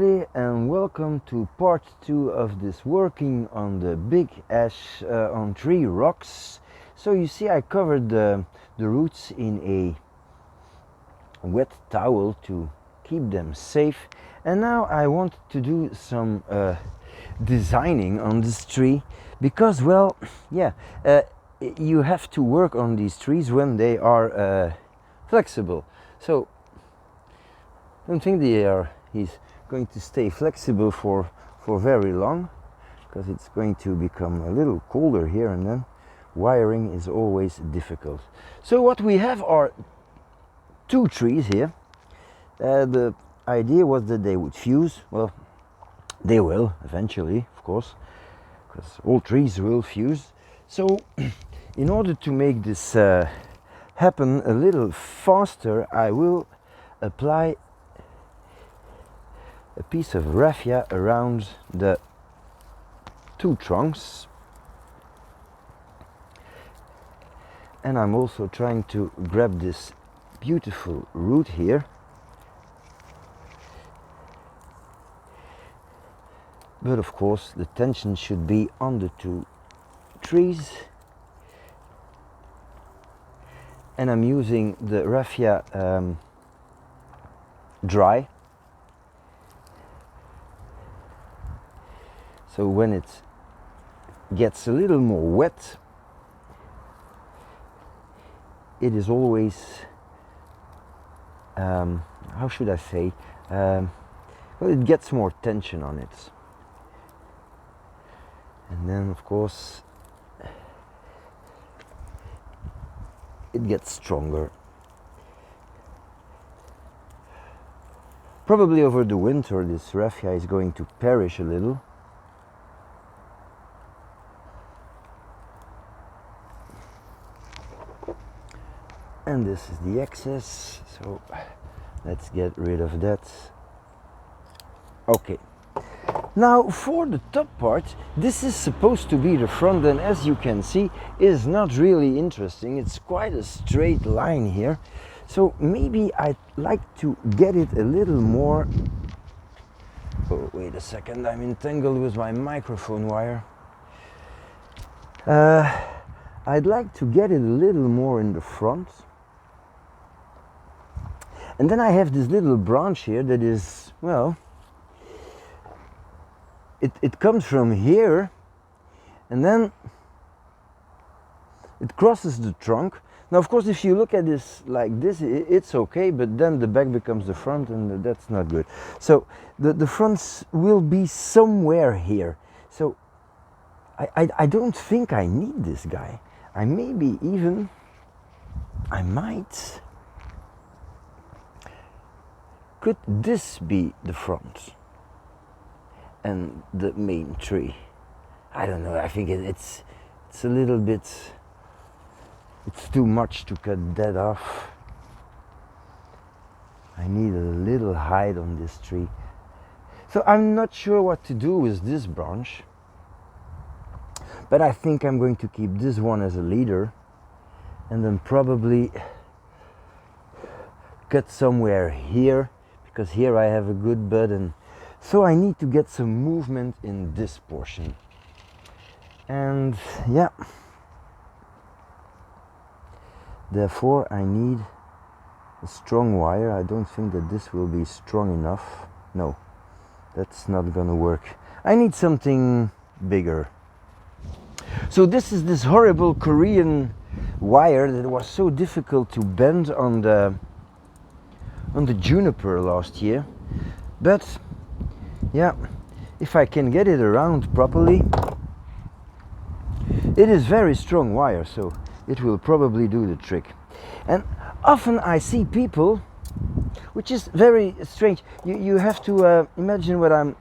everybody, and welcome to part 2 of this working on the big ash on 3 rocks. So you see I covered the roots in a wet towel to keep them safe, and now I want to do some designing on this tree because, well, yeah, you have to work on these trees when they are flexible. So I don't think he's going to stay flexible for very long, because it's going to become a little colder here, and then wiring is always difficult. So what we have are 2 trees here. The idea was that they would fuse. Well, they will eventually, of course, because all trees will fuse. So in order to make this happen a little faster, I will apply a piece of raffia around the 2 trunks, and I'm also trying to grab this beautiful root here, but of course the tension should be on the 2 trees, and I'm using the raffia dry. So when it gets a little more wet, it is always, how should I say, well, it gets more tension on it. And then of course it gets stronger. Probably over the winter this raffia is going to perish a little. And this is the excess, so let's get rid of that. Okay, now for the top part, this is supposed to be the front, and as you can see, is not really interesting. It's quite a straight line here, so maybe I'd like to get it a little more. Oh, wait a second, I'm entangled with my microphone wire. I'd like to get it a little more in the front. And then I have this little branch here that is, well, it comes from here, and then it crosses the trunk. Now, of course, if you look at this like this, it's okay, but then the back becomes the front, and that's not good. So the fronts will be somewhere here. So I don't think I need this guy. I might. Could this be the front and the main tree? I don't know, I think it's a little bit, it's too much to cut that off. I need a little height on this tree. So I'm not sure what to do with this branch, but I think I'm going to keep this one as a leader, and then probably cut somewhere here, because here I have a good bud, and so I need to get some movement in this portion. And yeah, therefore I need a strong wire. I don't think that this will be strong enough. No, that's not gonna work. I need something bigger. So this is this horrible Korean wire that was so difficult to bend on the juniper last year, but yeah, if I can get it around properly, it is very strong wire, so it will probably do the trick. And often I see people, which is very strange, you have to imagine what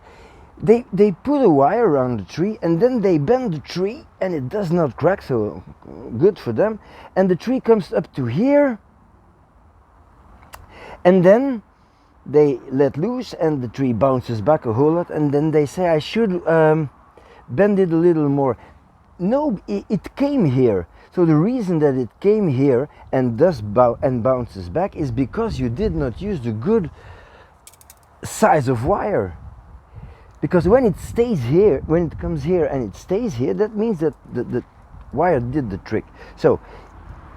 they put a wire around the tree, and then they bend the tree and it does not crack, so good for them, and the tree comes up to here, and then they let loose and the tree bounces back a whole lot, and then they say I should bend it a little more. No, it came here. So the reason that it came here and thus bounces back is because you did not use the good size of wire. Because when it stays here, when it comes here and it stays here, that means that the wire did the trick. So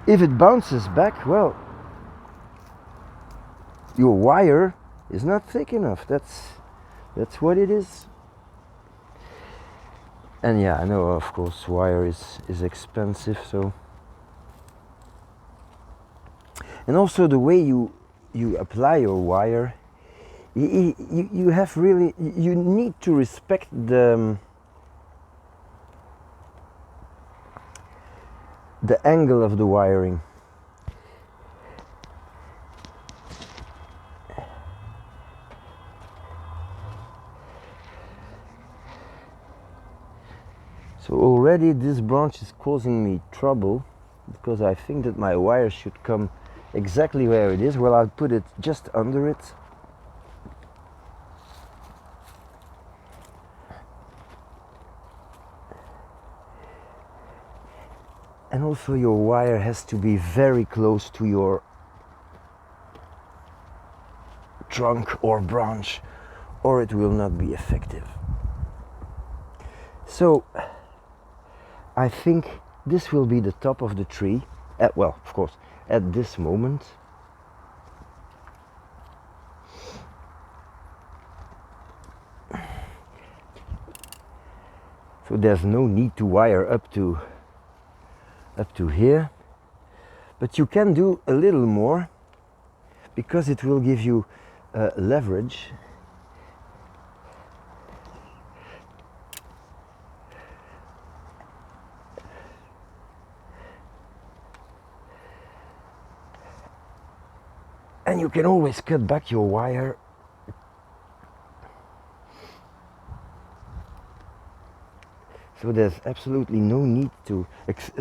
if it bounces back, well, your wire is not thick enough. That's what it is. And yeah, I know, of course, wire is expensive, so. And also the way you apply your wire, you have really, you need to respect the angle of the wiring. So already this branch is causing me trouble, because I think that my wire should come exactly where it is. Well, I'll put it just under it. And also your wire has to be very close to your trunk or branch, or it will not be effective. So I think this will be the top of the tree, well, of course, at this moment. So there's no need to wire up to here, but you can do a little more, because it will give you leverage. And you can always cut back your wire. So there's absolutely no need to,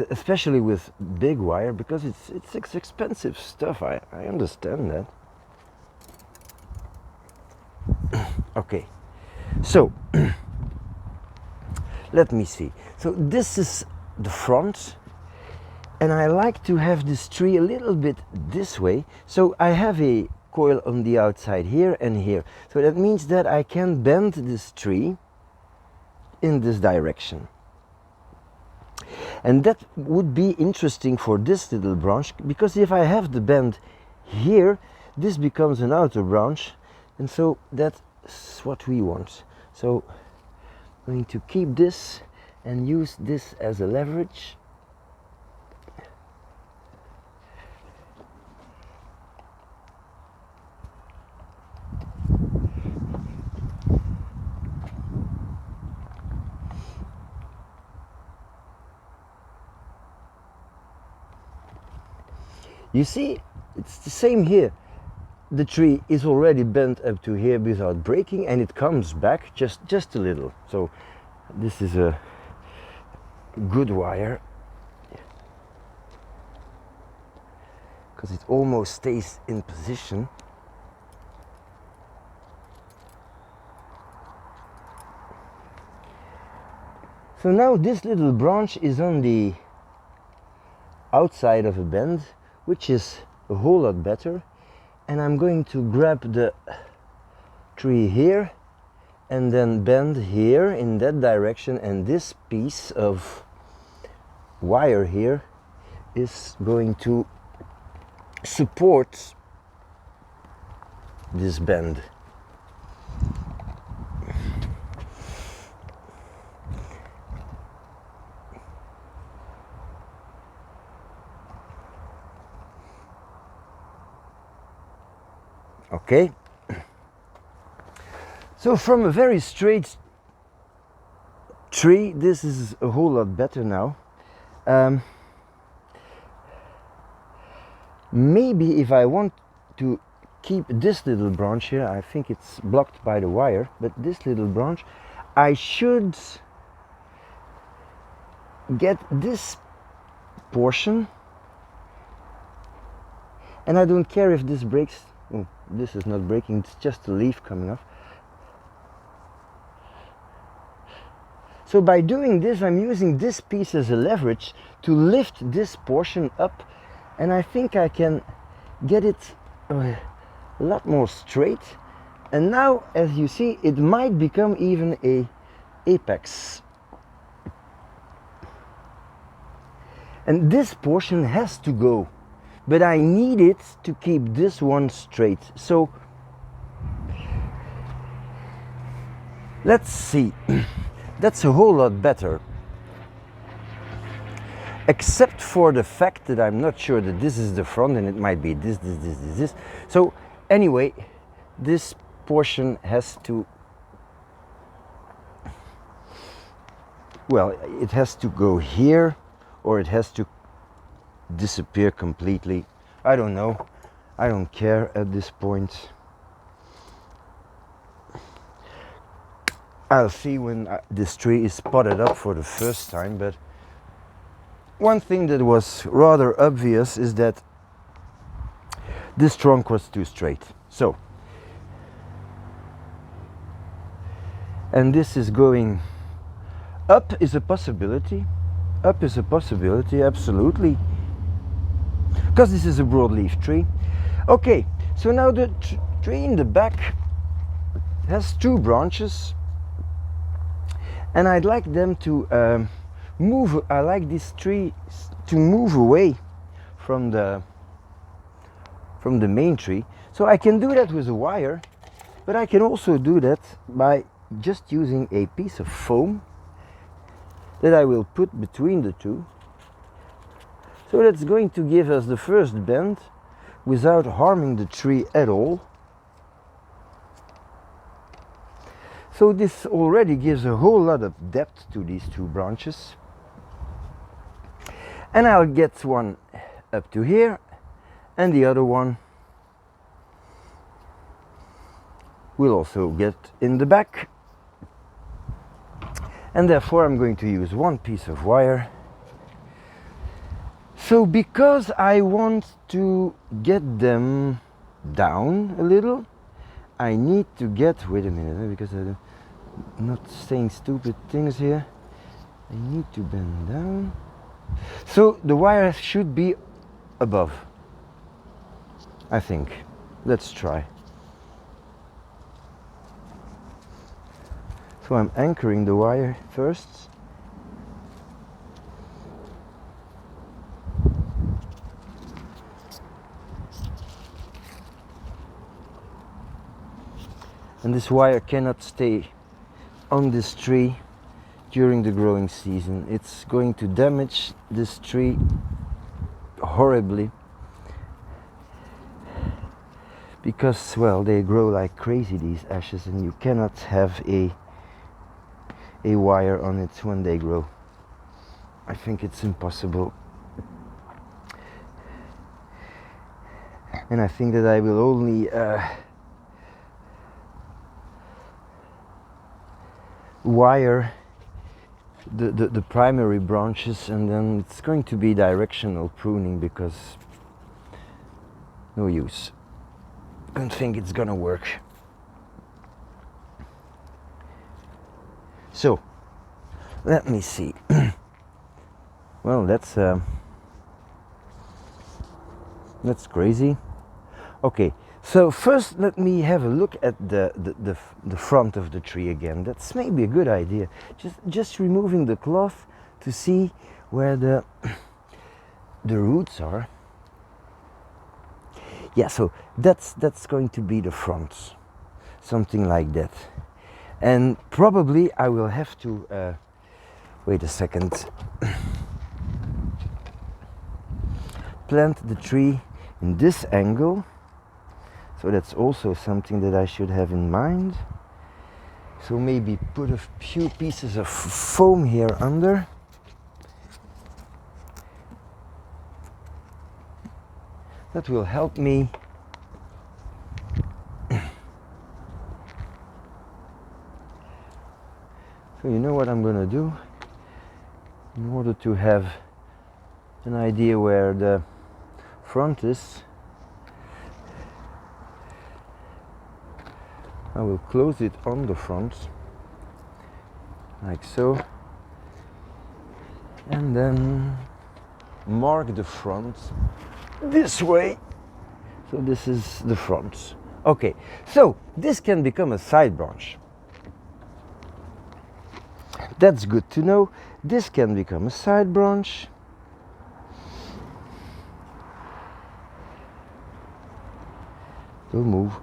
especially with big wire, because it's expensive stuff. I understand that. Okay, so let me see. So this is the front. And I like to have this tree a little bit this way. So I have a coil on the outside here and here. So that means that I can bend this tree in this direction. And that would be interesting for this little branch, because if I have the bend here, this becomes an outer branch. And so that's what we want. So I'm going to keep this and use this as a leverage. You see, it's the same here. The tree is already bent up to here without breaking, and it comes back just a little. So this is a good wire, because it almost stays in position. So now this little branch is on the outside of a bend, which is a whole lot better. And I'm going to grab the tree here and then bend here in that direction, and this piece of wire here is going to support this bend. Okay, so from a very straight tree, this is a whole lot better now. Maybe if I want to keep this little branch here, I think it's blocked by the wire, but this little branch, I should get this portion, and I don't care if this breaks. Oh, this is not breaking, it's just a leaf coming off. So by doing this, I'm using this piece as a leverage to lift this portion up, and I think I can get it a lot more straight, And now, as you see, it might become even a apex. And this portion has to go, but I need it to keep this one straight. So let's see. That's a whole lot better. Except for the fact that I'm not sure that this is the front and it might be this. So anyway, this portion has to, well, it has to go here or it has to disappear completely. I don't know. I don't care at this point. I'll see when this tree is potted up for the first time, but one thing that was rather obvious is that this trunk was too straight. So, and this is going up is a possibility. Up is a possibility, absolutely. Because this is a broadleaf tree. Okay, so now the tree in the back has two branches. And I'd like them to move, I like this tree to move away from the main tree. So I can do that with a wire, but I can also do that by just using a piece of foam that I will put between the two. So that's going to give us the first bend without harming the tree at all. So this already gives a whole lot of depth to these two branches. And I'll get one up to here and the other one will also get in the back. And therefore I'm going to use one piece of wire. So because I want to get them down a little, I need to get, wait a minute, because I'm not saying stupid things here. I need to bend down. So the wire should be above, I think. Let's try. So I'm anchoring the wire first. And this wire cannot stay on this tree during the growing season. It's going to damage this tree horribly because, well, they grow like crazy, these ashes, and you cannot have a wire on it when they grow. I think it's impossible. And I think that I will only wire the primary branches, and then it's going to be directional pruning because no use. I don't think it's gonna work. So let me see. Well, that's crazy. Okay, so first let me have a look at the front of the tree again. That's maybe a good idea. Just removing the cloth to see where the roots are. Yeah, so that's going to be the front, something like that. And probably I will have to wait a second. Plant the tree in this angle. So that's also something that I should have in mind. So maybe put a few pieces of foam here under. That will help me so you know what I'm gonna do? In order to have an idea where the front is, I will close it on the front, like so, and then mark the front this way. So this is the front. Okay, so this can become a side branch. That's good to know. This can become a side branch. Don't move.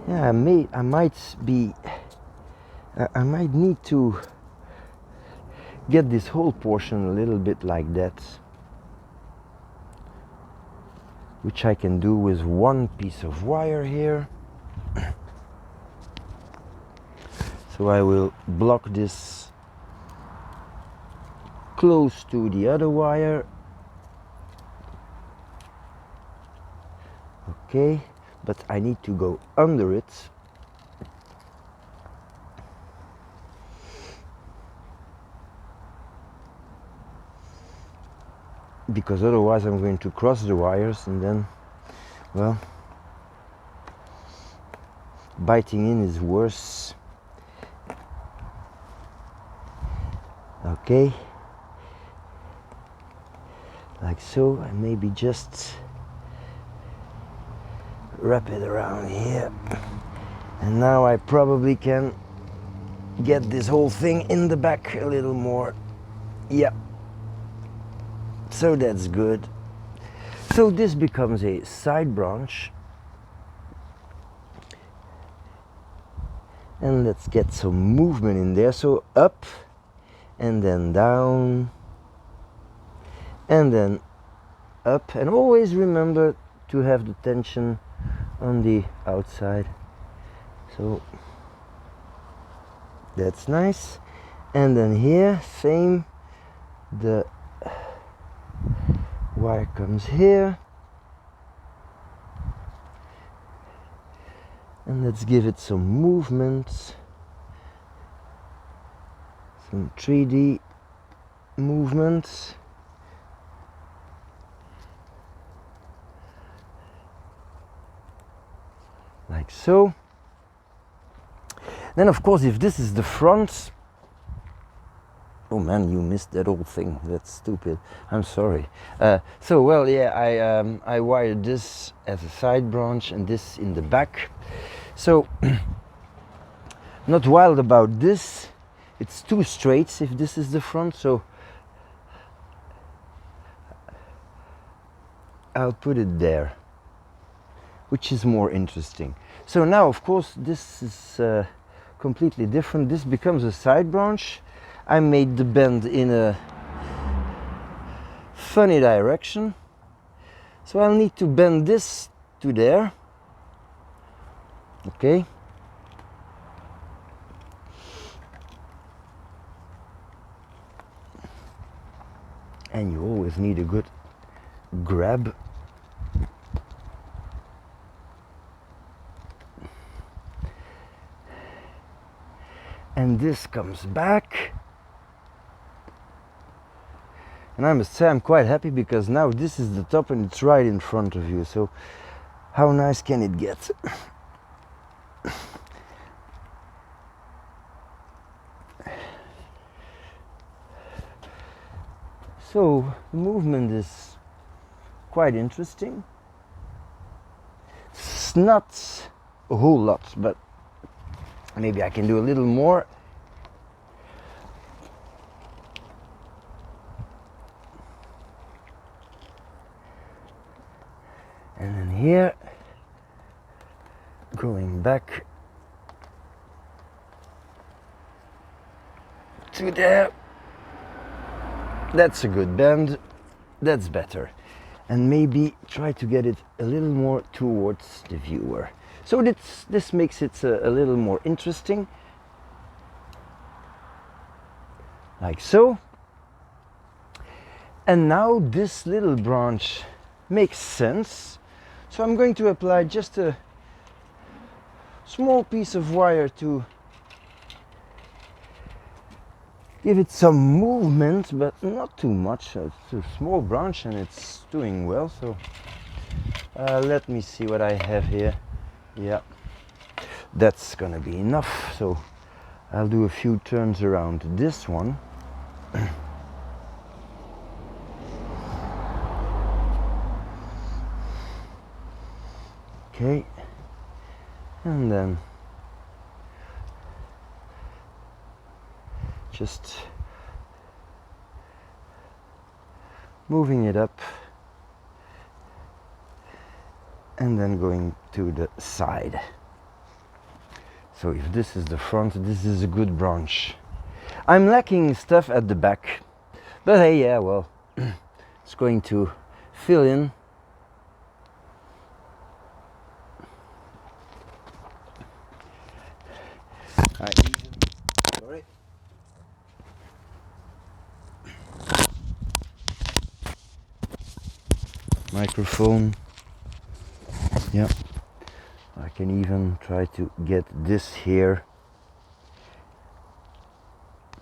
Yeah, I might need to get this whole portion a little bit like that, which I can do with one piece of wire here. So I will block this close to the other wire. Okay, but I need to go under it. Because otherwise I'm going to cross the wires and then, well, biting in is worse. Okay, like so, and maybe just wrap it around here. And now I probably can get this whole thing in the back a little more. Yeah, so that's good. So this becomes a side branch. And let's get some movement in there. So up and then down and then up, and always remember to have the tension on the outside. So that's nice. And then here, same, the wire comes here, and let's give it some movement, some 3D movements. Like so. Then of course, if this is the front, oh man, you missed that whole thing. That's stupid. I'm sorry. So well, yeah, I wired this as a side branch and this in the back. So not wild about this. It's two straights if this is the front. So I'll put it there, which is more interesting. So now, of course, this is completely different. This becomes a side branch. I made the bend in a funny direction. So I'll need to bend this to there. Okay. And you always need a good grab. And this comes back, and I must say I'm quite happy because now this is the top and it's right in front of you. So how nice can it get? So the movement is quite interesting. It's not a whole lot, but maybe I can do a little more. And then here, going back to there. That's a good bend. That's better. And maybe try to get it a little more towards the viewer. So this makes it a little more interesting. Like so. And now this little branch makes sense. So I'm going to apply just a small piece of wire to give it some movement, but not too much. It's a small branch and it's doing well. So let me see what I have here. Yeah, that's gonna be enough. So I'll do a few turns around this one. Okay, and then just moving it up and then going to the side. So if this is the front, this is a good branch. I'm lacking stuff at the back, but hey, yeah, well, it's going to fill in. Sorry. Microphone. Yeah. I can even try to get this here.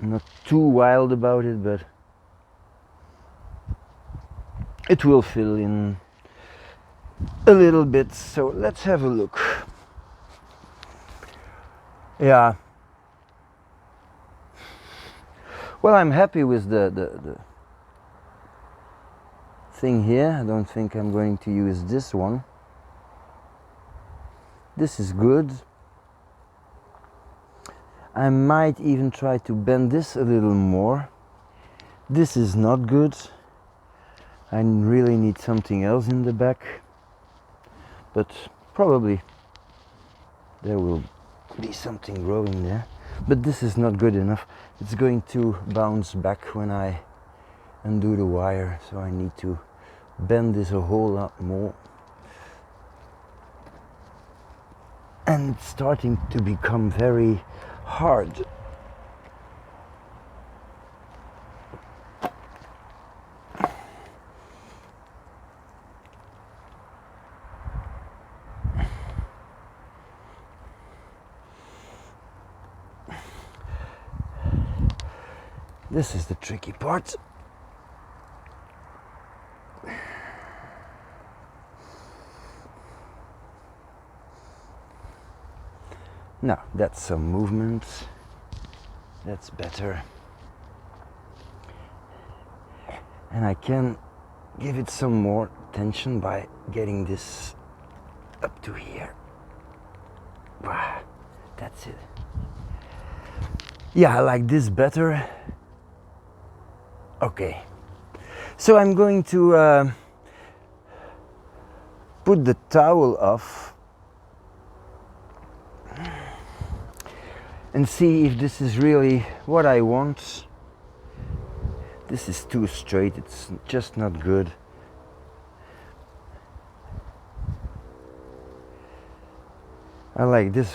Not too wild about it, but it will fill in a little bit. So let's have a look. Yeah. Well, I'm happy with the thing here. I don't think I'm going to use this one. This is good. I might even try to bend this a little more. This is not good. I really need something else in the back, but probably there will be something growing there. But this is not good enough. It's going to bounce back when I undo the wire, so I need to bend this a whole lot more. And it's starting to become very hard. This is the tricky part. Now that's some movement. That's better. And I can give it some more tension by getting this up to here. That's it. Yeah, I like this better. Okay. So I'm going to put the towel off and see if this is really what I want. This is too straight, it's just not good. I like this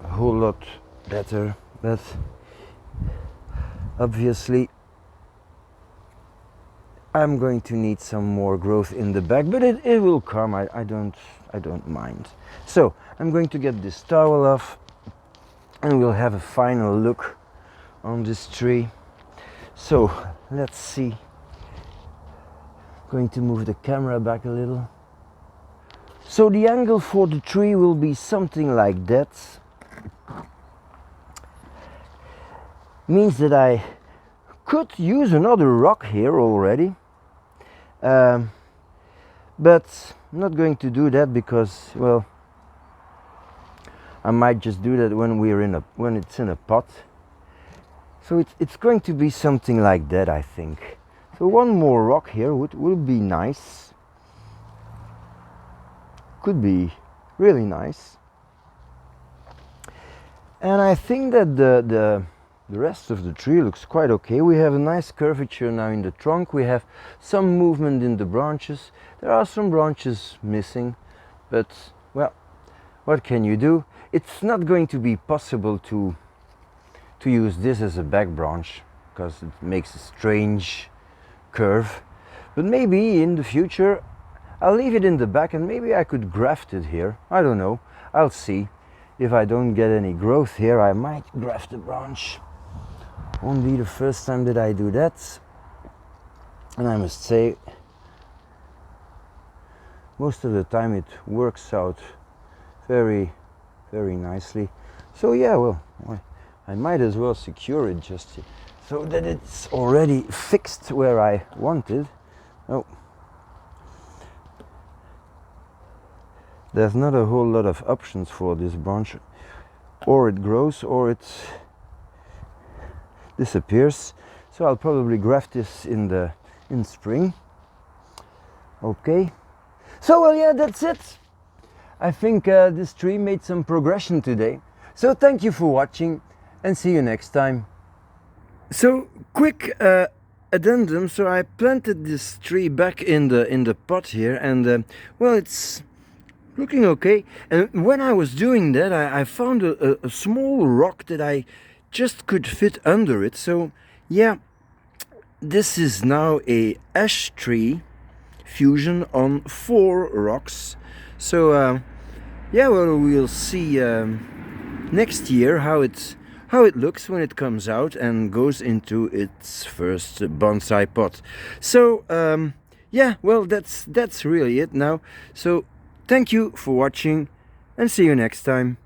a whole lot better, but obviously I'm going to need some more growth in the back, but it will come. I don't mind. So I'm going to get this towel off and we'll have a final look on this tree. So let's see. Going to move the camera back a little. So the angle for the tree will be something like that. Means that I could use another rock here already. But I'm not going to do that because, well, I might just do that when it's in a pot. So it's going to be something like that, I think. So one more rock here would be nice. Could be really nice. And I think that the rest of the tree looks quite okay. We have a nice curvature now in the trunk. We have some movement in the branches. There are some branches missing, but well, what can you do? It's not going to be possible to use this as a back branch because it makes a strange curve. But maybe in the future I'll leave it in the back and maybe I could graft it here. I don't know. I'll see. If I don't get any growth here, I might graft a branch. Won't be the first time that I do that. And I must say, most of the time it works out very, very nicely. So yeah, well, I might as well secure it just so that it's already fixed where I want it. Oh. there's not a whole lot of options for this branch. Or it grows or it disappears. So I'll probably graft this in spring. Okay. So well, yeah, that's it. I think this tree made some progression today. So thank you for watching and see you next time. So quick addendum. So I planted this tree back in the pot here, and well, it's looking okay. And when I was doing that, I found a small rock that I just could fit under it. So yeah, this is now a ash tree fusion on 4 rocks. So yeah, well, we'll see next year how it looks when it comes out and goes into its first bonsai pot. So yeah, well, that's really it now. So thank you for watching and see you next time.